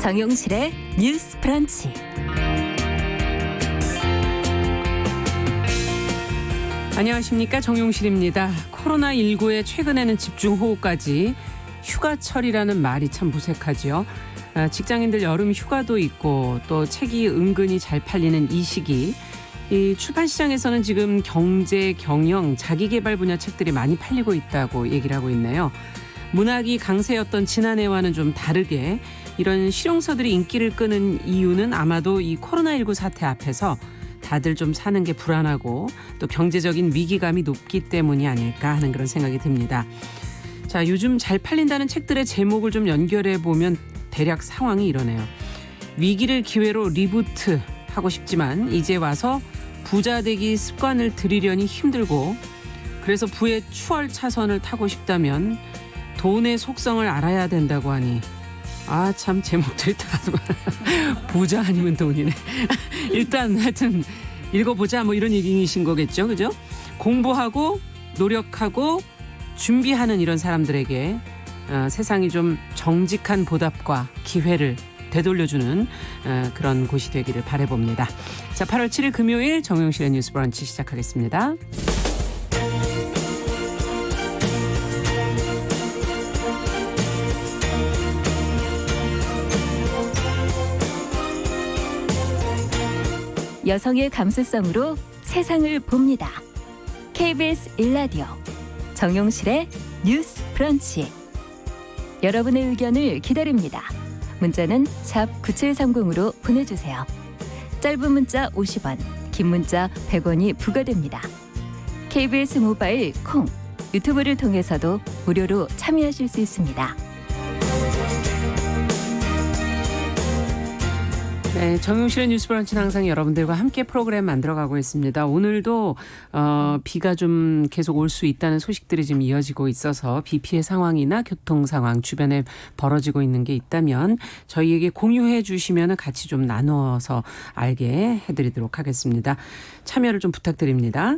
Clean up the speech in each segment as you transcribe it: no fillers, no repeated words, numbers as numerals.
정용실의 뉴스 브런치. 안녕하십니까, 정용실입니다. 코로나19에 최근에는 집중호우까지 휴가철이라는 말이 참 무색하죠. 직장인들 여름 휴가도 있고 또 책이 은근히 잘 팔리는 이 시기, 이 출판 시장에서는 지금 경제, 경영, 자기계발 분야 책들이 많이 팔리고 있다고 얘기를 하고 있네요. 문학이 강세였던 지난해와는 좀 다르게 이런 실용서들이 인기를 끄는 이유는 아마도 이 코로나19 사태 앞에서 다들 좀 사는 게 불안하고 또 경제적인 위기감이 높기 때문이 아닐까 하는 그런 생각이 듭니다. 자, 요즘 잘 팔린다는 책들의 제목을 좀 연결해 보면 대략 상황이 이러네요. 위기를 기회로 리부트 하고 싶지만 이제 와서 부자 되기 습관을 들이려니 힘들고, 그래서 부의 추월 차선을 타고 싶다면 돈의 속성을 알아야 된다고 하니 참 제목들이 다 부자 아니면 돈이네. 일단 하여튼 읽어보자 뭐 이런 얘기이신 거겠죠, 그죠? 공부하고 노력하고 준비하는 이런 사람들에게 세상이 좀 정직한 보답과 기회를 되돌려주는 그런 곳이 되기를 바라봅니다. 자, 8월 7일 금요일 정용실의 뉴스 브런치 시작하겠습니다. 여성의 감수성으로 세상을 봅니다. KBS 1라디오 정용실의 뉴스 브런치. 여러분의 의견을 기다립니다. 문자는 샵 9730으로 보내주세요. 짧은 문자 50원, 긴 문자 100원이 부과됩니다. KBS 모바일 콩, 유튜브를 통해서도 무료로 참여하실 수 있습니다. 네, 정용실의 뉴스 브런치는 항상 여러분들과 함께 프로그램 만들어가고 있습니다. 오늘도 비가 좀 계속 올 수 있다는 소식들이 지금 이어지고 있어서 비 피해 상황이나 교통 상황 주변에 벌어지고 있는 게 있다면 저희에게 공유해 주시면 같이 좀 나누어서 알게 해드리도록 하겠습니다. 참여를 좀 부탁드립니다.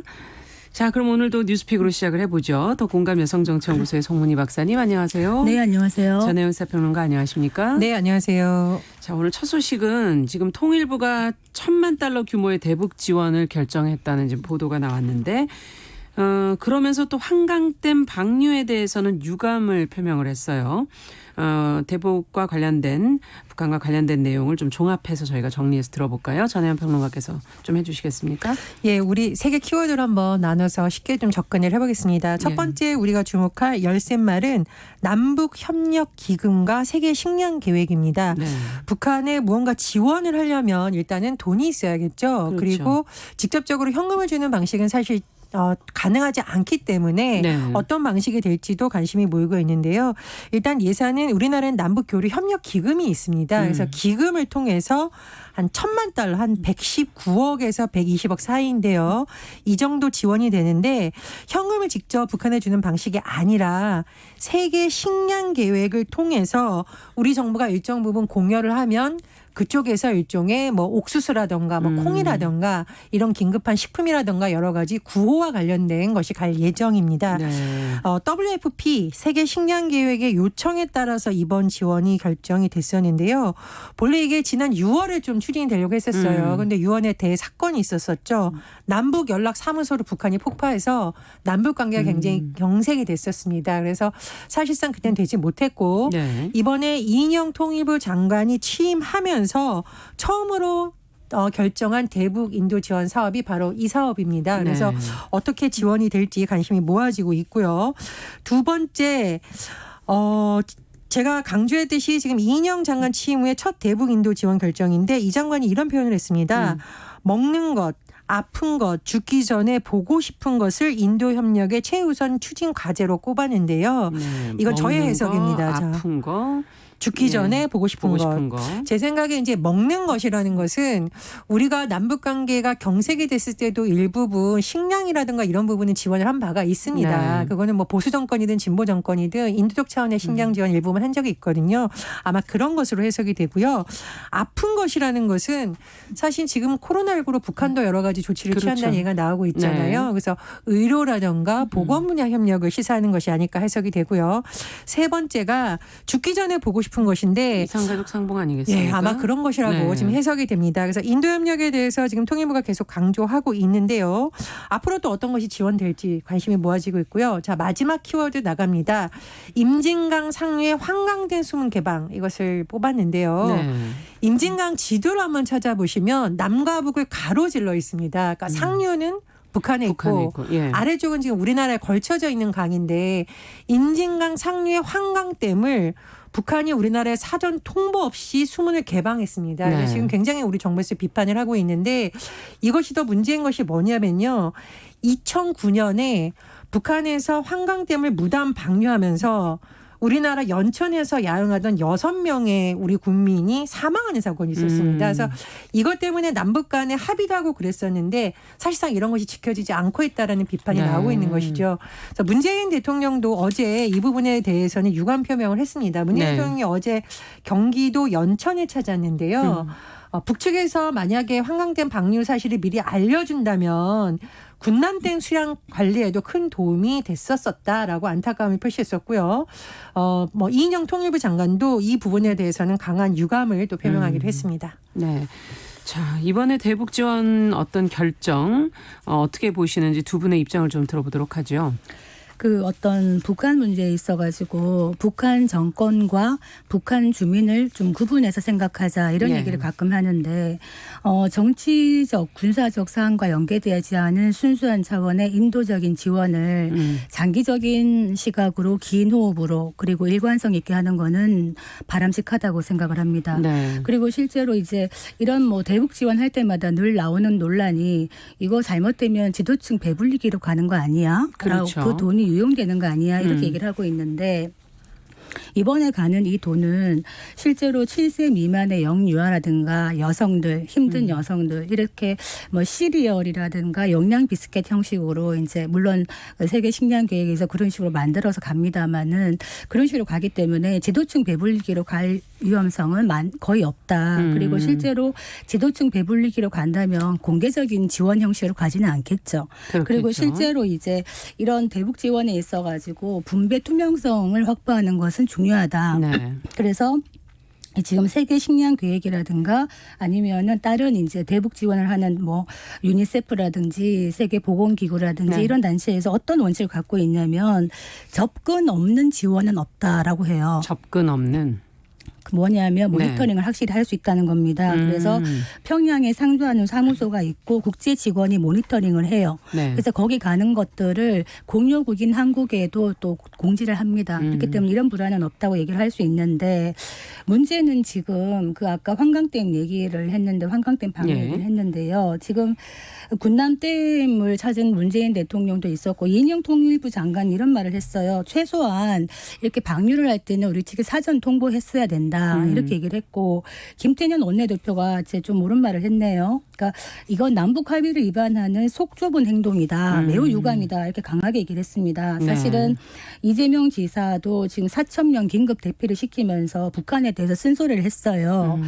자, 그럼 오늘도 뉴스픽으로 시작을 해보죠. 더 공감 여성정치연구소의 송문희 박사님, 안녕하세요. 네, 안녕하세요. 전혜연 사평론가, 안녕하십니까? 네, 안녕하세요. 자, 오늘 첫 소식은 지금 통일부가 $10,000,000 규모의 대북 지원을 결정했다는 지금 보도가 나왔는데, 그러면서 또 한강댐 방류에 대해서는 유감을 표명을 했어요. 대북과 관련된, 북한과 관련된 내용을 좀 종합해서 저희가 정리해서 들어볼까요? 전혜연 평론가께서 좀 해주시겠습니까? 예, 우리 세계 키워드를 한번 나눠서 쉽게 좀 접근을 해보겠습니다. 첫 번째 우리가 주목할 열쇠말은 남북협력기금과 세계식량계획입니다. 네. 북한에 무언가 지원을 하려면 일단은 돈이 있어야겠죠. 그렇죠. 그리고 직접적으로 현금을 주는 방식은 사실 가능하지 않기 때문에 네. 어떤 방식이 될지도 관심이 모이고 있는데요. 일단 예산은 우리나라는 남북교류협력기금이 있습니다. 그래서 기금을 통해서 한 $10,000,000, 한 119억에서 120억 사이인데요. 이 정도 지원이 되는데 현금을 직접 북한에 주는 방식이 아니라 세계 식량 계획을 통해서 우리 정부가 일정 부분 공여를 하면 그쪽에서 일종의 뭐 옥수수라든가 뭐 콩이라든가 이런 긴급한 식품이라든가 여러 가지 구호와 관련된 것이 갈 예정입니다. 네. WFP 세계 식량 계획의 요청에 따라서 이번 지원이 결정이 됐었는데요. 본래 이게 지난 6월에 좀 추진이 되려고 했었어요. 그런데 6월에 대사건이 있었었죠. 남북 연락 사무소를 북한이 폭파해서 남북 관계가 굉장히 경색이 됐었습니다. 그래서 사실상 그때는 되지 못했고 네. 이번에 이인영 통일부 장관이 취임하면서 처음으로 결정한 대북 인도 지원 사업이 바로 이 사업입니다. 그래서 네. 어떻게 지원이 될지 관심이 모아지고 있고요. 두 번째, 제가 강조했듯이 지금 이인영 장관 취임 후에 첫 대북 인도 지원 결정인데 이 장관이 이런 표현을 했습니다. 먹는 것, 아픈 것, 죽기 전에 보고 싶은 것을 인도 협력의 최우선 추진 과제로 꼽았는데요. 네. 이건 저의 먹는 해석입니다. 거, 자. 아픈 거, 죽기 전에 보고 싶은 것. 거. 제 생각에 이제 먹는 것이라는 것은 우리가 남북 관계가 경색이 됐을 때도 일부분 식량이라든가 이런 부분은 지원을 한 바가 있습니다. 네. 그거는 뭐 보수 정권이든 진보 정권이든 인도적 차원의 식량 지원 일부분 한 적이 있거든요. 아마 그런 것으로 해석이 되고요. 아픈 것이라는 것은 사실 지금 코로나19로 북한도 여러 가지 조치를 그렇죠. 취한다는 얘기가 나오고 있잖아요. 네. 그래서 의료라든가 보건 분야 협력을 시사하는 것이 아닐까 해석이 되고요. 세 번째가 죽기 전에 보고 싶은 싶은 것인데 이산가족 상봉 아니겠습니까? 예, 아마 그런 것이라고 네. 지금 해석이 됩니다. 그래서 인도 협력에 대해서 지금 통일부가 계속 강조하고 있는데요. 앞으로 또 어떤 것이 지원될지 관심이 모아지고 있고요. 자, 마지막 키워드 나갑니다. 임진강 상류의 환강된 수문 개방 이것을 뽑았는데요. 네. 임진강 지도를 한번 찾아보시면 남과 북을 가로질러 있습니다. 그러니까 상류는 북한에 있고 예. 아래쪽은 지금 우리나라에 걸쳐져 있는 강인데 임진강 상류의 환강댐을 북한이 우리나라에 사전 통보 없이 수문을 개방했습니다. 네. 그래서 지금 굉장히 우리 정부에서 비판을 하고 있는데 이것이 더 문제인 것이 뭐냐면요. 2009년에 북한에서 환강댐을 무단 방류하면서 우리나라 연천에서 야영하던 6명의 우리 국민이 사망하는 사건이 있었습니다. 그래서 이것 때문에 남북 간에 합의도 하고 그랬었는데 사실상 이런 것이 지켜지지 않고 있다라는 비판이 네. 나오고 있는 것이죠. 그래서 문재인 대통령도 어제 이 부분에 대해서는 유감 표명을 했습니다. 문재인 네. 대통령이 어제 경기도 연천에 찾았는데요. 북측에서 만약에 환강댐 방류 사실을 미리 알려준다면 군남댐 수량 관리에도 큰 도움이 됐었다라고 안타까움을 표시했었고요. 뭐 이인영 통일부 장관도 이 부분에 대해서는 강한 유감을 또 표명하기도 했습니다. 네. 자, 이번에 대북 지원 어떤 결정 어떻게 보시는지 두 분의 입장을 좀 들어보도록 하죠. 그 어떤 북한 문제에 있어가지고 북한 정권과 북한 주민을 좀 구분해서 생각하자 이런 예. 얘기를 가끔 하는데 정치적 군사적 사안과 연계되지 않은 순수한 차원의 인도적인 지원을 장기적인 시각으로 긴 호흡으로 그리고 일관성 있게 하는 거는 바람직하다고 생각을 합니다. 네. 그리고 실제로 이제 이런 뭐 대북 지원할 때마다 늘 나오는 논란이 이거 잘못되면 지도층 배불리기로 가는 거 아니야? 그렇죠. 그 돈이 유용되는 거 아니야? 이렇게 얘기를 하고 있는데 이번에 가는 이 돈은 실제로 7세 미만의 영유아라든가 여성들, 힘든 여성들 이렇게 뭐 시리얼이라든가 영양 비스켓 형식으로 이제 물론 세계 식량 계획에서 그런 식으로 만들어서 갑니다마는 그런 식으로 가기 때문에 지도층 배불리기로 갈 위험성은 거의 없다. 그리고 실제로 지도층 배불리기로 간다면 공개적인 지원 형식으로 가지는 않겠죠. 그렇겠죠. 그리고 실제로 이제 이런 대북 지원에 있어 가지고 분배 투명성을 확보하는 것은 중요하다. 네. 그래서 지금 세계 식량 계획이라든가 아니면은 다른 이제 대북 지원을 하는 뭐 유니세프라든지 세계 보건기구라든지 네. 이런 단체에서 어떤 원칙을 갖고 있냐면 접근 없는 지원은 없다라고 해요. 접근 없는. 뭐냐면 네. 모니터링을 확실히 할 수 있다는 겁니다. 그래서 평양에 상주하는 사무소가 있고 국제 직원이 모니터링을 해요. 네. 그래서 거기 가는 것들을 공용국인 한국에도 또 공지를 합니다. 그렇기 때문에 이런 불안은 없다고 얘기를 할 수 있는데 문제는 지금 그 아까 환강댐 얘기를 했는데 환강댐 방류 예. 얘기를 했는데요. 지금 군남댐을 찾은 문재인 대통령도 있었고 이인영 통일부 장관 이런 말을 했어요. 최소한 이렇게 방류를 할 때는 우리 측에 사전 통보했어야 된다. 이렇게 얘기를 했고 김태년 원내대표가 이제 좀 옳은 말을 했네요. 그러니까 이건 남북 합의를 위반하는 속 좁은 행동이다. 매우 유감이다. 이렇게 강하게 얘기를 했습니다. 사실은 이재명 지사도 지금 4천 명 긴급 대피를 시키면서 북한에 대해서 쓴소리를 했어요.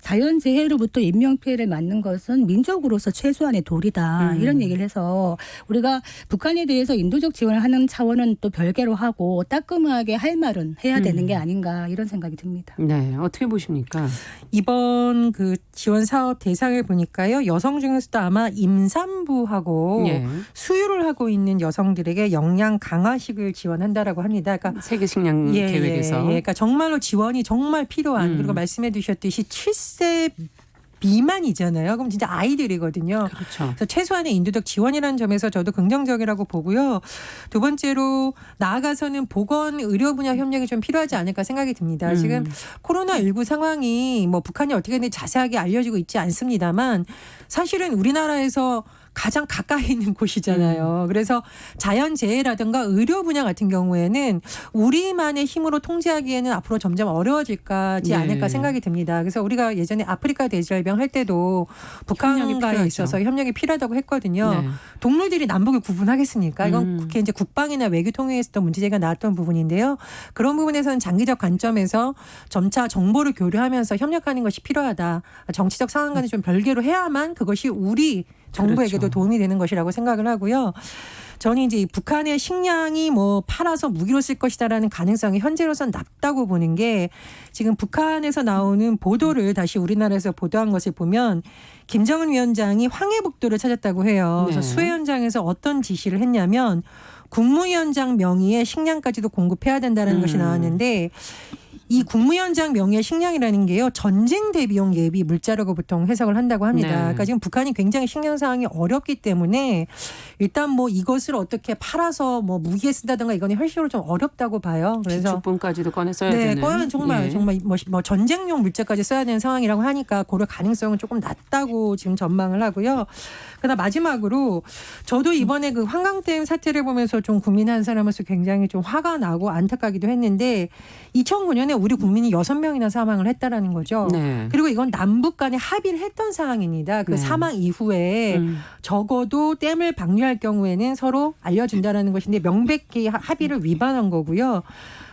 자연재해로부터 인명피해를 막는 것은 민족으로서 최소한의 도리다. 이런 얘기를 해서 우리가 북한에 대해서 인도적 지원을 하는 차원은 또 별개로 하고 따끔하게 할 말은 해야 되는 게 아닌가 이런 생각이 듭니다. 네. 어떻게 보십니까? 이번 그 지원 사업 대상을 보니까요. 여성 중에서도 아마 임산부하고 예. 수유를 하고 있는 여성들에게 영양 강화식을 지원한다라고 합니다. 그러니까 세계 식량 계획에서. 그러니까 정말로 지원이 정말 필요한 그리고 말씀해 주셨듯이 7세 미만이잖아요. 그럼 진짜 아이들이거든요. 그렇죠. 그래서 최소한의 인도적 지원이라는 점에서 저도 긍정적이라고 보고요. 두 번째로 나아가서는 보건 의료 분야 협력이 좀 필요하지 않을까 생각이 듭니다. 지금 코로나19 상황이 뭐 북한이 어떻게 되는지 자세하게 알려지고 있지 않습니다만 사실은 우리나라에서 가장 가까이 있는 곳이잖아요. 그래서 자연재해라든가 의료 분야 같은 경우에는 우리만의 힘으로 통제하기에는 앞으로 점점 어려워질까지 네. 않을까 생각이 듭니다. 그래서 우리가 예전에 아프리카 돼지열병 할 때도 북한과에 있어서 협력이 필요하다고 했거든요. 네. 동물들이 남북을 구분하겠습니까? 이건 그게 이제 국방이나 외교 통일에서도 문제제기가 나왔던 부분인데요. 그런 부분에서는 장기적 관점에서 점차 정보를 교류하면서 협력하는 것이 필요하다. 정치적 상황과는 좀 별개로 해야만 그것이 우리 정부에게도 그렇죠. 도움이 되는 것이라고 생각을 하고요. 저는 이제 이 북한의 식량이 뭐 팔아서 무기로 쓸 것이다라는 가능성이 현재로선 낮다고 보는 게 지금 북한에서 나오는 보도를 다시 우리나라에서 보도한 것을 보면 김정은 위원장이 황해북도를 찾았다고 해요. 그래서 네. 수해 현장에서 어떤 지시를 했냐면 국무위원장 명의의 식량까지도 공급해야 된다는 것이 나왔는데 이 국무위원장 명의의 식량이라는 게요. 전쟁 대비용 예비 물자라고 보통 해석을 한다고 합니다. 네. 그러니까 지금 북한이 굉장히 식량 상황이 어렵기 때문에 일단 뭐 이것을 어떻게 팔아서 뭐 무기에 쓴다든가 이거는 현실적으로 좀 어렵다고 봐요. 그래서 비축분까지도 꺼내 써야 네, 되는. 꺼는 정말 예. 정말 뭐 전쟁용 물자까지 써야 되는 상황이라고 하니까 고려 가능성은 조금 낮다고 지금 전망을 하고요. 그다음 마지막으로 저도 이번에 그 한강댐 사태를 보면서 좀 국민 한 사람으로서 굉장히 좀 화가 나고 안타깝기도 했는데 2009년에 우리 국민이 6명이나 사망을 했다라는 거죠. 네. 그리고 이건 남북 간에 합의를 했던 사항입니다. 그 네. 사망 이후에 적어도 댐을 방류할 경우에는 서로 알려준다라는 것인데 명백히 합의를 위반한 거고요.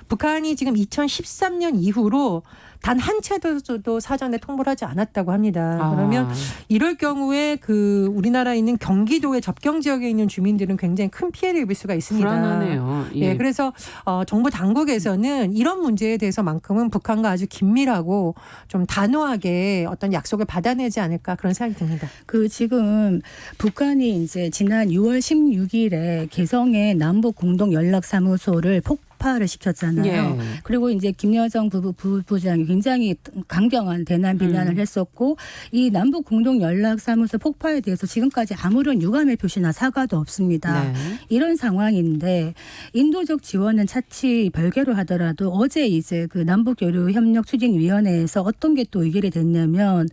북한이 지금 2013년 이후로 단 한 채도 사전에 통보를 하지 않았다고 합니다. 그러면 이럴 경우에 그 우리나라에 있는 경기도의 접경 지역에 있는 주민들은 굉장히 큰 피해를 입을 수가 있습니다. 불안하네요. 예. 네, 그래서 정부 당국에서는 이런 문제에 대해서만큼은 북한과 아주 긴밀하고 좀 단호하게 어떤 약속을 받아내지 않을까 그런 생각이 듭니다. 그 지금 북한이 이제 지난 6월 16일에 개성의 남북 공동 연락사무소를 폭파를 시켰잖아요. 예. 그리고 이제 김여정 부부장이 굉장히 강경한 대남 비난을 했었고 이 남북 공동 연락사무소 폭파에 대해서 지금까지 아무런 유감의 표시나 사과도 없습니다. 네. 이런 상황인데 인도적 지원은 차치 별개로 하더라도 어제 이제 그 남북교류협력추진위원회에서 어떤 게 또 의결이 됐냐면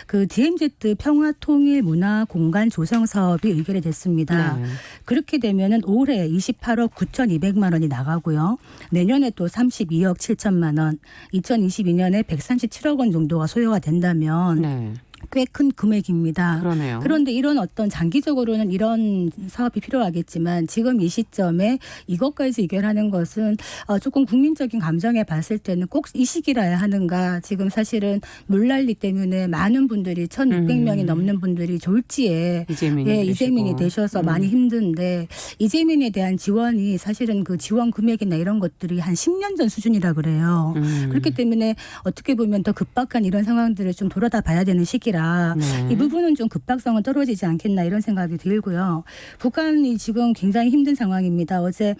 그 DMZ 평화통일문화 공간 조성 사업이 의결이 됐습니다. 네. 그렇게 되면은 올해 28억 9,200만 원이 나가고요. 내년에 또 32억 7천만 원, 2022년에 137억 원 정도가 소요가 된다면 네. 꽤 큰 금액입니다. 그러네요. 그런데 이런 어떤 장기적으로는 이런 사업이 필요하겠지만 지금 이 시점에 이것까지 의결하는 것은 조금 국민적인 감정에 봤을 때는 꼭 이 시기라야 하는가. 지금 사실은 물난리 때문에 많은 분들이 1,600명이 넘는 분들이 졸지에 이재민이 되셔서 많이 힘든데 이재민에 대한 지원이 사실은 그 지원 금액이나 이런 것들이 한 10년 전 수준이라 그래요. 그렇기 때문에 어떻게 보면 더 급박한 이런 상황들을 좀 돌아다 봐야 되는 시기라 네. 이 부분은 좀 급박성은 떨어지지 않겠나 이런 생각이 들고요. 북한이 지금 굉장히 힘든 상황입니다. 어제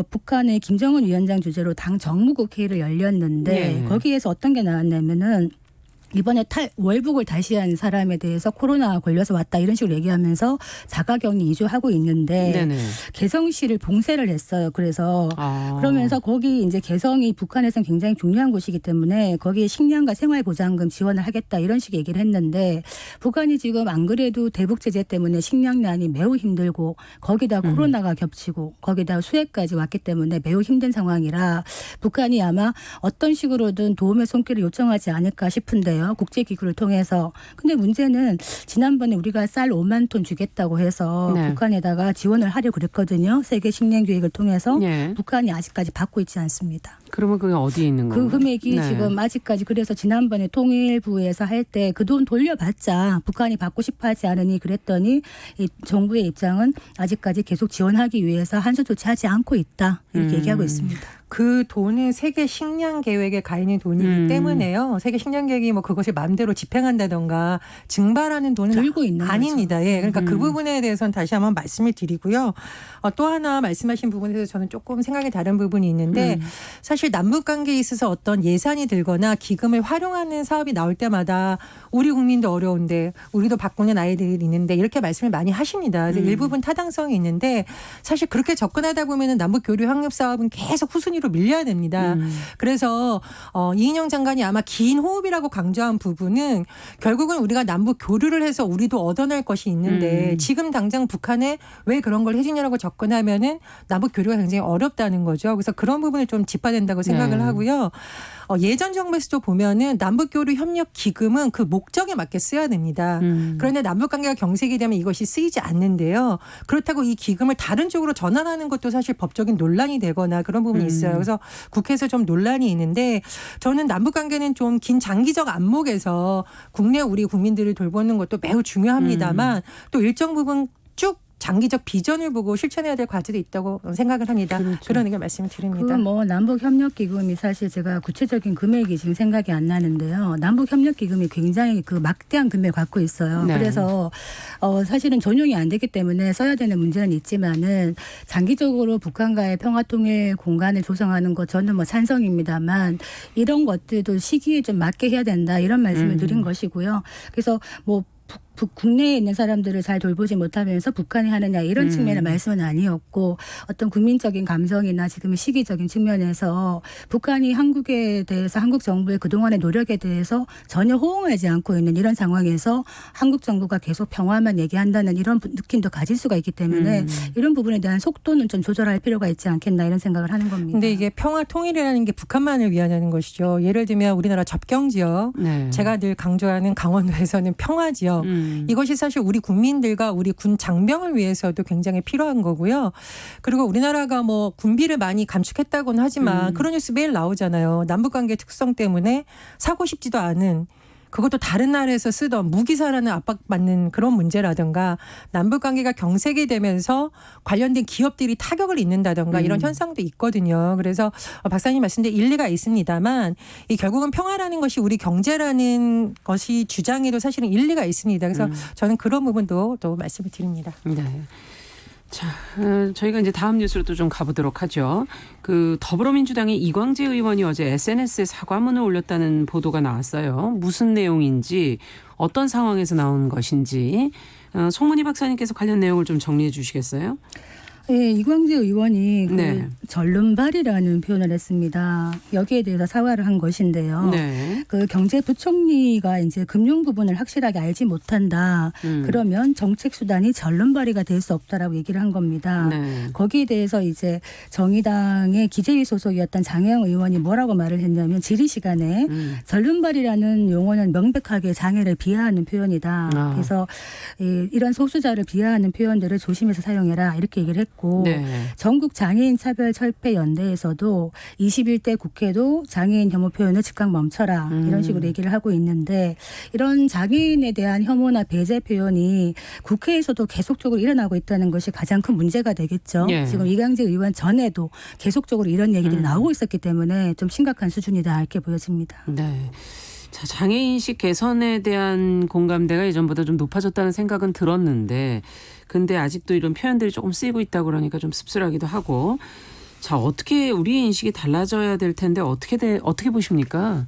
북한의 김정은 위원장 주재로 당 정무국회의를 열렸는데 네. 거기에서 어떤 게 나왔냐면은 이번에 월북을 다시 한 사람에 대해서 코로나 걸려서 왔다 이런 식으로 얘기하면서 자가격리 2주 하고 있는데 네네. 개성시를 봉쇄를 했어요. 그래서 그러면서 거기 이제 개성이 북한에서는 굉장히 중요한 곳이기 때문에 거기에 식량과 생활보장금 지원을 하겠다 이런 식의 얘기를 했는데 북한이 지금 안 그래도 대북 제재 때문에 식량난이 매우 힘들고 거기다 코로나가 겹치고 거기다 수해까지 왔기 때문에 매우 힘든 상황이라 북한이 아마 어떤 식으로든 도움의 손길을 요청하지 않을까 싶은데요. 국제기구를 통해서. 근데 문제는 지난번에 우리가 쌀 5만 톤 주겠다고 해서 네. 북한에다가 지원을 하려고 그랬거든요. 세계 식량기획을 통해서. 네. 북한이 아직까지 받고 있지 않습니다. 그러면 그게 어디에 있는 거예요? 그 금액이 네. 지금 아직까지 그래서 지난번에 통일부에서 할 때 그 돈 돌려받자 북한이 받고 싶어 하지 않으니 그랬더니 이 정부의 입장은 아직까지 계속 지원하기 위해서 한수 조치하지 않고 있다. 이렇게 얘기하고 있습니다. 그 돈은 세계 식량 계획에 가 있는 돈이기 때문에요. 세계 식량 계획이 뭐 그것을 마음대로 집행한다던가 증발하는 돈은 들고 있는 아닙니다. 예. 그러니까 그 부분에 대해서는 다시 한번 말씀을 드리고요. 또 하나 말씀하신 부분에 대해서 저는 조금 생각이 다른 부분이 있는데 사실 남북 관계에 있어서 어떤 예산이 들거나 기금을 활용하는 사업이 나올 때마다 우리 국민도 어려운데 우리도 바꾸는 아이들이 있는데 이렇게 말씀을 많이 하십니다. 그래서 일부분 타당성이 있는데 사실 그렇게 접근하다 보면은 남북 교류 협력 사업은 계속 후순위로 밀려야 됩니다. 그래서 이인영 장관이 아마 긴 호흡이라고 강조한 부분은 결국은 우리가 남북 교류를 해서 우리도 얻어낼 것이 있는데 지금 당장 북한에 왜 그런 걸 해주냐라고 접근하면은 남북 교류가 굉장히 어렵다는 거죠. 그래서 그런 부분을 좀 짚어야 된다고 생각을 하고요. 예전 정부에서도 보면은 남북교류 협력 기금은 그 목적에 맞게 써야 됩니다. 그런데 남북 관계가 경색이 되면 이것이 쓰이지 않는데요. 그렇다고 이 기금을 다른 쪽으로 전환하는 것도 사실 법적인 논란이 되거나 그런 부분이 있어요. 그래서 국회에서 좀 논란이 있는데 저는 남북 관계는 좀 긴 장기적 안목에서 국내 우리 국민들을 돌보는 것도 매우 중요합니다만 또 일정 부분 쭉 장기적 비전을 보고 실천해야 될 과제도 있다고 생각을 합니다. 그렇죠. 그런 의견 말씀을 드립니다. 그 뭐 남북협력기금이 사실 제가 구체적인 금액이 지금 생각이 안 나는데요. 남북협력기금이 굉장히 그 막대한 금액을 갖고 있어요. 네. 그래서 사실은 전용이 안 되기 때문에 써야 되는 문제는 있지만은 장기적으로 북한과의 평화통일 공간을 조성하는 것 저는 뭐 찬성입니다만 이런 것들도 시기에 좀 맞게 해야 된다 이런 말씀을 드린 것이고요. 그래서 뭐 국내에 있는 사람들을 잘 돌보지 못하면서 북한이 하느냐 이런 측면의 말씀은 아니었고 어떤 국민적인 감성이나 지금의 시기적인 측면에서 북한이 한국에 대해서 한국 정부의 그동안의 노력에 대해서 전혀 호응하지 않고 있는 이런 상황에서 한국 정부가 계속 평화만 얘기한다는 이런 느낌도 가질 수가 있기 때문에 이런 부분에 대한 속도는 좀 조절할 필요가 있지 않겠나 이런 생각을 하는 겁니다. 근데 이게 평화 통일이라는 게 북한만을 위하는 것이죠. 예를 들면 우리나라 접경 지역, 네. 제가 늘 강조하는 강원도에서는 평화 지역. 이것이 사실 우리 국민들과 우리 군 장병을 위해서도 굉장히 필요한 거고요. 그리고 우리나라가 뭐 군비를 많이 감축했다고는 하지만 그런 뉴스 매일 나오잖아요. 남북관계 특성 때문에 사고 싶지도 않은 그것도 다른 나라에서 쓰던 무기사라는 압박받는 그런 문제라든가 남북관계가 경색이 되면서 관련된 기업들이 타격을 입는다든가 이런 현상도 있거든요. 그래서 박사님 말씀대로 일리가 있습니다만 이 결국은 평화라는 것이 우리 경제라는 것이 주장에도 사실은 일리가 있습니다. 그래서 저는 그런 부분도 또 말씀을 드립니다. 네. 자, 저희가 이제 다음 뉴스로 또 좀 가보도록 하죠. 그 더불어민주당의 이광재 의원이 어제 SNS에 사과문을 올렸다는 보도가 나왔어요. 무슨 내용인지 어떤 상황에서 나온 것인지 송문희 박사님께서 관련 내용을 좀 정리해 주시겠어요? 네, 이광재 의원이 네. 전륜발이라는 표현을 했습니다. 여기에 대해서 사과를 한 것인데요. 네. 그 경제부총리가 이제 금융 부분을 확실하게 알지 못한다. 그러면 정책 수단이 전륜발이가 될 수 없다라고 얘기를 한 겁니다. 네. 거기에 대해서 이제 정의당의 기재위 소속이었던 장혜영 의원이 뭐라고 말을 했냐면 질의 시간에 전륜발이라는 용어는 명백하게 장애를 비하하는 표현이다. 아. 그래서 이런 소수자를 비하하는 표현들을 조심해서 사용해라 이렇게 얘기를 했고 네. 전국 장애인 차별 철폐 연대에서도 21대 국회도 장애인 혐오 표현을 즉각 멈춰라 이런 식으로 얘기를 하고 있는데 이런 장애인에 대한 혐오나 배제 표현이 국회에서도 계속적으로 일어나고 있다는 것이 가장 큰 문제가 되겠죠. 예. 지금 이광재 의원 전에도 계속적으로 이런 얘기들이 나오고 있었기 때문에 좀 심각한 수준이다 이렇게 보여집니다. 네. 자, 장애인식 개선에 대한 공감대가 예전보다 좀 높아졌다는 생각은 들었는데 근데 아직도 이런 표현들이 조금 쓰이고 있다고 그러니까 좀 씁쓸하기도 하고 자, 어떻게 우리의 인식이 달라져야 될 텐데 어떻게 보십니까?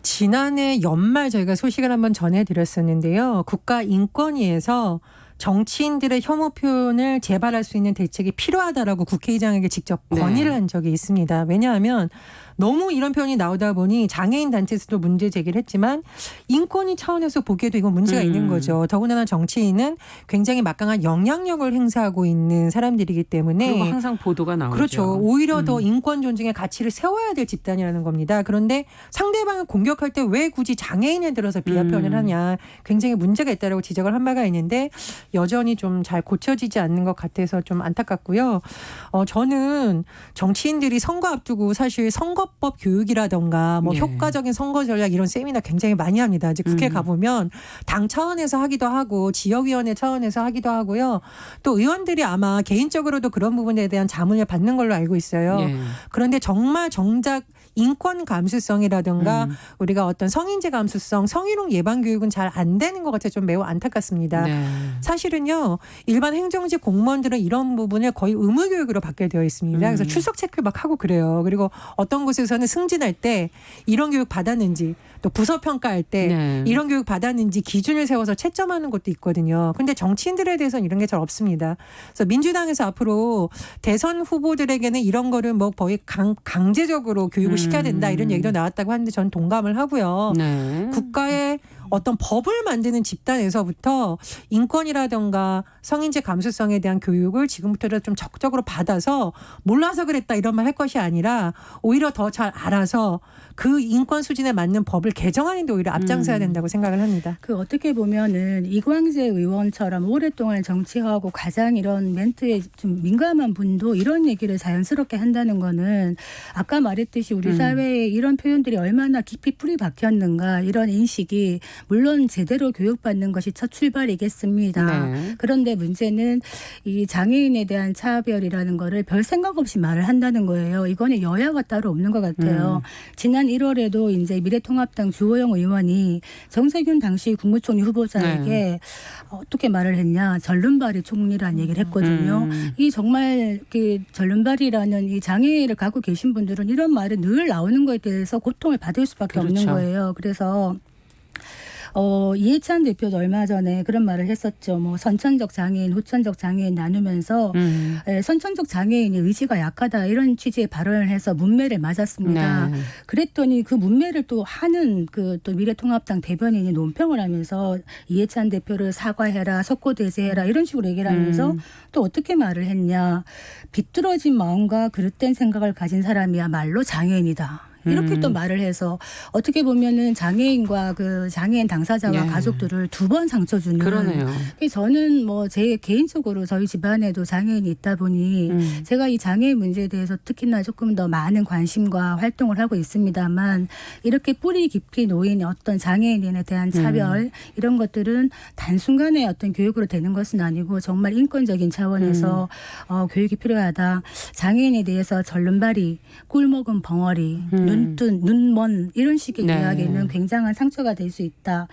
지난해 연말 저희가 소식을 한번 전해드렸었는데요. 국가인권위에서 정치인들의 혐오 표현을 재발할 수 있는 대책이 필요하다라고 국회의장에게 직접 건의를 한 적이 있습니다. 왜냐하면 너무 이런 표현이 나오다 보니 장애인 단체에서도 문제 제기를 했지만 인권위 차원에서 보기에도 이건 문제가 있는 거죠. 더군다나 정치인은 굉장히 막강한 영향력을 행사하고 있는 사람들이기 때문에 그리고 항상 보도가 나오죠. 그렇죠. 오히려 더 인권 존중의 가치를 세워야 될 집단이라는 겁니다. 그런데 상대방을 공격할 때 왜 굳이 장애인에 들어서 비하 표현을 하냐. 굉장히 문제가 있다라고 지적을 한 바가 있는데 여전히 좀 잘 고쳐지지 않는 것 같아서 좀 안타깝고요. 저는 정치인들이 선거 앞두고 사실 선거법 교육이라던가 뭐 예. 효과적인 선거 전략 이런 세미나 굉장히 많이 합니다. 이제 국회 가보면 당 차원에서 하기도 하고 지역위원회 차원에서 하기도 하고요. 또 의원들이 아마 개인적으로도 그런 부분에 대한 자문을 받는 걸로 알고 있어요. 예. 그런데 정말 정작 인권 감수성이라든가 우리가 어떤 성인지 감수성, 성희롱 예방 교육은 잘 안 되는 것 같아서 좀 매우 안타깝습니다. 네. 사실은요, 일반 행정직 공무원들은 이런 부분을 거의 의무 교육으로 받게 되어 있습니다. 그래서 출석 체크 막 하고 그래요. 그리고 어떤 곳에서는 승진할 때 이런 교육 받았는지 또 부서 평가할 때 네. 이런 교육 받았는지 기준을 세워서 채점하는 것도 있거든요. 근데 정치인들에 대해서는 이런 게 잘 없습니다. 그래서 민주당에서 앞으로 대선 후보들에게는 이런 거를 뭐 거의 강제적으로 교육을 시켜야 된다 이런 얘기도 나왔다고 하는데 저는 동감을 하고요. 네. 국가의 어떤 법을 만드는 집단에서부터 인권이라든가 성인지 감수성에 대한 교육을 지금부터 좀 적극적으로 받아서 몰라서 그랬다 이런 말 할 것이 아니라 오히려 더 잘 알아서 그 인권 수준에 맞는 법을 개정하는 데 오히려 앞장서야 된다고 생각을 합니다. 그 어떻게 보면은 이광재 의원처럼 오랫동안 정치하고 가장 이런 멘트에 좀 민감한 분도 이런 얘기를 자연스럽게 한다는 거는 아까 말했듯이 우리 사회에 이런 표현들이 얼마나 깊이 뿌리 박혔는가 이런 인식이 물론 제대로 교육받는 것이 첫 출발이겠습니다. 네. 그런데 문제는 이 장애인에 대한 차별이라는 거를 별 생각 없이 말을 한다는 거예요. 이거는 여야가 따로 없는 것 같아요. 지난 1월에도 이제 미래통합당 주호영 의원이 정세균 당시 국무총리 후보자에게 어떻게 말을 했냐, 절름발이 총리라는 얘기를 했거든요. 이 정말 그 절름발이라는 이 장애를 갖고 계신 분들은 이런 말이 늘 나오는 거에 대해서 고통을 받을 수밖에 없는 그렇죠. 거예요. 그래서 이해찬 대표도 얼마 전에 그런 말을 했었죠. 뭐 선천적 장애인, 후천적 장애인 나누면서 선천적 장애인이 의지가 약하다 이런 취지의 발언을 해서 문매를 맞았습니다. 네. 그랬더니 그 문매를 또 하는 그 또 미래통합당 대변인이 논평을 하면서 이해찬 대표를 사과해라, 석고대죄해라 이런 식으로 얘기를 하면서 또 어떻게 말을 했냐. 비뚤어진 마음과 그릇된 생각을 가진 사람이야말로 장애인이다. 이렇게 또 말을 해서 어떻게 보면은 장애인과 그 장애인 당사자와 예. 가족들을 두 번 상처 주는. 그러네요. 저는 뭐 제 개인적으로 저희 집안에도 장애인이 있다 보니 제가 이 장애인 문제에 대해서 특히나 조금 더 많은 관심과 활동을 하고 있습니다만 이렇게 뿌리 깊이 놓인 어떤 장애인에 대한 차별 이런 것들은 단순간에 어떤 교육으로 되는 것은 아니고 정말 인권적인 차원에서 교육이 필요하다. 장애인에 대해서 절름발이, 꿀먹은 벙어리, 눈뜬, 눈먼 이런 식의 네. 이야기는 굉장한 상처가 될 수 있다.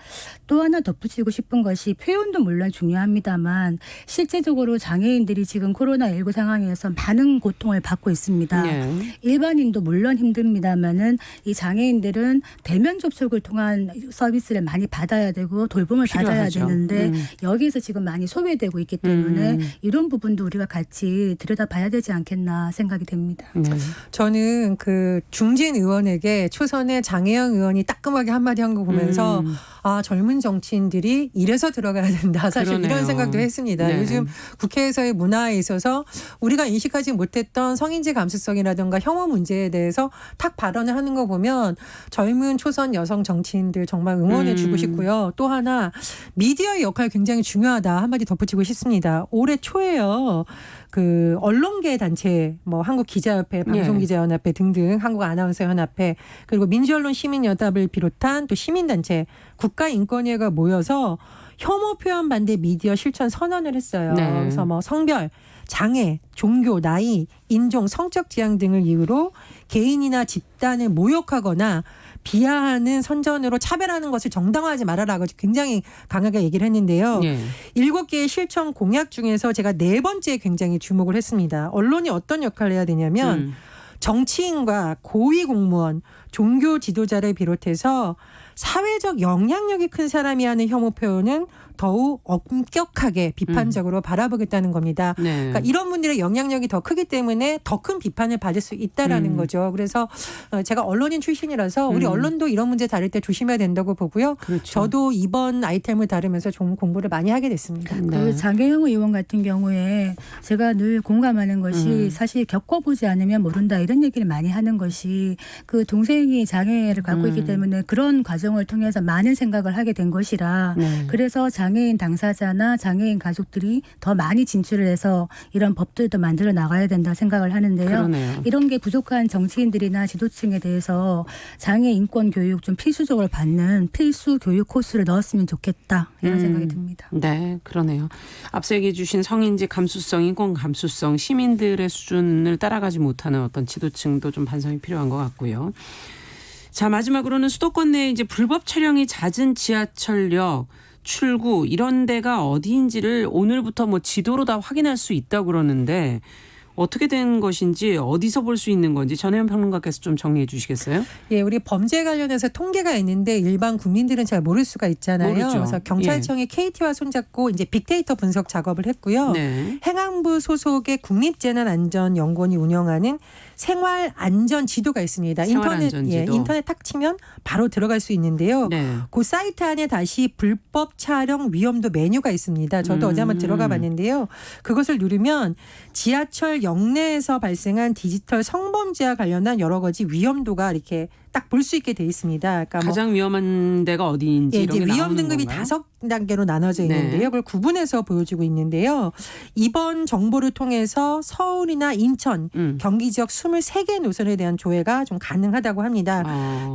또 하나 덧붙이고 싶은 것이 표현도 물론 중요합니다만 실제적으로 장애인들이 지금 코로나19 상황에서 많은 고통을 받고 있습니다. 네. 일반인도 물론 힘듭니다만은 이 장애인들은 대면 접촉을 통한 서비스를 많이 받아야 되고 돌봄을 받아야 필요하죠. 되는데 여기에서 지금 많이 소외되고 있기 때문에 이런 부분도 우리가 같이 들여다봐야 되지 않겠나 생각이 됩니다. 네. 저는 그 중진 의원에게 초선의 장혜영 의원이 따끔하게 한마디 한 거 보면서 아, 젊은 정치인들이 이래서 들어가야 된다. 사실 그러네요. 이런 생각도 했습니다. 네. 요즘 국회에서의 문화에 있어서 우리가 인식하지 못했던 성인지 감수성이라든가 혐오 문제에 대해서 탁 발언을 하는 거 보면 젊은 초선 여성 정치인들 정말 응원해 주고 싶고요. 또 하나 미디어의 역할 굉장히 중요하다. 한마디 덧붙이고 싶습니다. 올해 초에요. 그 언론계 단체 뭐 한국기자협회, 방송기자연합회 등등 한국아나운서연합회 그리고 민주언론 시민연합을 비롯한 또 시민단체 국가인권위가 모여서 혐오 표현 반대 미디어 실천 선언을 했어요. 네. 그래서 뭐 성별, 장애, 종교, 나이, 인종, 성적 지향 등을 이유로 개인이나 집단을 모욕하거나 비하하는 선전으로 차별하는 것을 정당화하지 말아라고 굉장히 강하게 얘기를 했는데요. 예. 7개의 실천 공약 중에서 제가 4번째에 굉장히 주목을 했습니다. 언론이 어떤 역할을 해야 되냐면 정치인과 고위 공무원, 종교 지도자를 비롯해서 사회적 영향력이 큰 사람이 하는 혐오 표현은 더욱 엄격하게 비판적으로 바라보겠다는 겁니다. 네. 그러니까 이런 분들의 영향력이 더 크기 때문에 더 큰 비판을 받을 수 있다라는 거죠. 그래서 제가 언론인 출신이라서 우리 언론도 이런 문제 다룰 때 조심해야 된다고 보고요. 그렇죠. 저도 이번 아이템을 다루면서 좀 공부를 많이 하게 됐습니다. 네. 그 장혜영 의원 같은 경우에 제가 늘 공감하는 것이 사실 겪어보지 않으면 모른다 이런 얘기를 많이 하는 것이 그 동생이 장애를 갖고 있기 때문에 그런 과정을 통해서 많은 생각을 하게 된 것이라 네. 그래서 장애인 당사자나 장애인 가족들이 더 많이 진출을 해서 이런 법들도 만들어 나가야 된다 생각을 하는데요. 그러네요. 이런 게 부족한 정치인들이나 지도층에 대해서 장애 인권 교육 좀 필수적으로 받는 필수 교육 코스를 넣었으면 좋겠다 이런 생각이 듭니다. 네, 그러네요. 앞서 얘기해 주신 성인지 감수성, 인권 감수성, 시민들의 수준을 따라가지 못하는 어떤 지도층도 좀 반성이 필요한 것 같고요. 자, 마지막으로는 수도권 내에 이제 불법 촬영이 잦은 지하철역, 출구 이런 데가 어디인지를 오늘부터 뭐 지도로 다 확인할 수 있다고 그러는데 어떻게 된 것인지 어디서 볼 수 있는 건지 전혜연 평론가께서 좀 정리해 주시겠어요? 예, 우리 범죄 관련해서 통계가 있는데 일반 국민들은 잘 모를 수가 있잖아요. 모르죠. 그래서 경찰청이 KT와 손잡고 이제 빅데이터 분석 작업을 했고요. 네. 행안부 소속의 국립재난안전연구원이 운영하는 생활안전지도가 있습니다. 생활안전지도. 인터넷 탁 치면 바로 들어갈 수 있는데요. 네. 그 사이트 안에 다시 불법 촬영 위험도 메뉴가 있습니다. 저도 어제 한번 들어가 봤는데요. 그것을 누르면 지하철 역내에서 발생한 디지털 성범죄와 관련한 여러 가지 위험도가 이렇게 딱 볼 수 있게 돼 있습니다. 그러니까 뭐 가장 위험한 데가 어디인지 예, 이런 이제 게 위험 나오는 등급이 건가요? 5단계로 나눠져 네. 있는데요. 그걸 구분해서 보여주고 있는데요. 이번 정보를 통해서 서울이나 인천, 경기 지역 23개 노선에 대한 조회가 좀 가능하다고 합니다.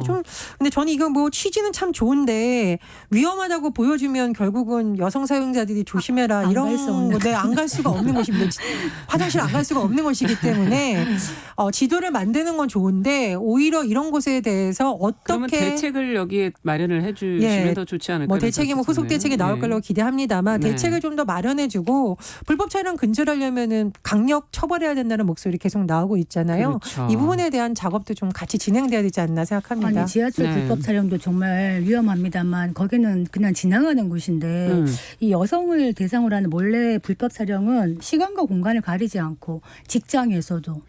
좀 근데 저는 이거 뭐 취지는 참 좋은데 위험하다고 보여주면 결국은 여성 사용자들이 조심해라 안 이런 갈수 없는. 건데 안 갈 수가 없는 것입니다. 화장실 안 갈 수가 없는 것이기 때문에 지도를 만드는 건 좋은데 오히려 이런 곳에 대해서 그러면 어떻게 대책을 여기에 마련을 해주시면 예, 더 좋지 않을까요? 뭐 대책이 뭐 후속 대책이 나올 거라고 기대합니다만 네. 대책을 좀 더 마련해주고 불법 촬영 근절하려면은 강력 처벌해야 된다는 목소리 계속 나오고 있잖아요. 그렇죠. 이 부분에 대한 작업도 좀 같이 진행돼야 되지 않나 생각합니다. 아니 지하철 네. 불법 촬영도 정말 위험합니다만 거기는 그냥 지나가는 곳인데 이 여성을 대상으로 하는 몰래 불법 촬영은 시간과 공간을 가리지 않고 직장에서도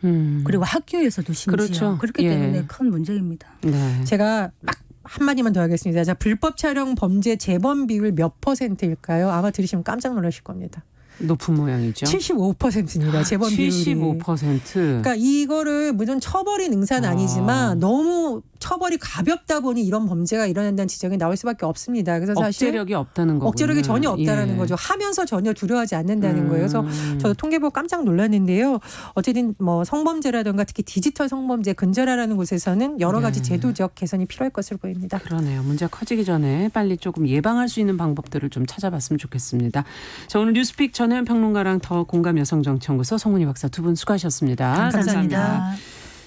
그리고 학교에서도 심지어 그렇죠. 그렇기 예. 때문에 큰 문제입니다. 네. 제가 막 한마디만 더 하겠습니다. 자, 불법 촬영 범죄 재범 비율 몇 %일까요? 아마 들으시면 깜짝 놀라실 겁니다. 높은 모양이죠. 75%입니다. 재범 비율이. 75%. 그러니까 이거를 물론 처벌이 능사는 아니지만 너무 처벌이 가볍다 보니 이런 범죄가 일어난다는 지적이 나올 수밖에 없습니다. 그래서 사실 억제력이 없다는 거군요. 억제력이 전혀 없다라는 예. 거죠. 하면서 전혀 두려워하지 않는다는 거예요. 그래서 저도 통계 보고 깜짝 놀랐는데요. 어쨌든 뭐 성범죄라든가 특히 디지털 성범죄 근절하라는 곳에서는 여러 가지 네. 제도적 개선이 필요할 것으로 보입니다. 그러네요. 문제가 커지기 전에 빨리 조금 예방할 수 있는 방법들을 좀 찾아봤으면 좋겠습니다. 자, 오늘 뉴스픽 전혜연 평론가랑 더 공감 여성정치연구소 송은희 박사 두 분 수고하셨습니다. 감사합니다.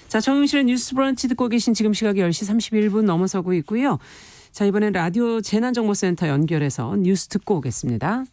자, 정용실의 뉴스 브런치 듣고 계신 지금 시각이 10시 31분 넘어서고 있고요. 자, 이번엔 라디오 재난정보센터 연결해서 뉴스 듣고 오겠습니다.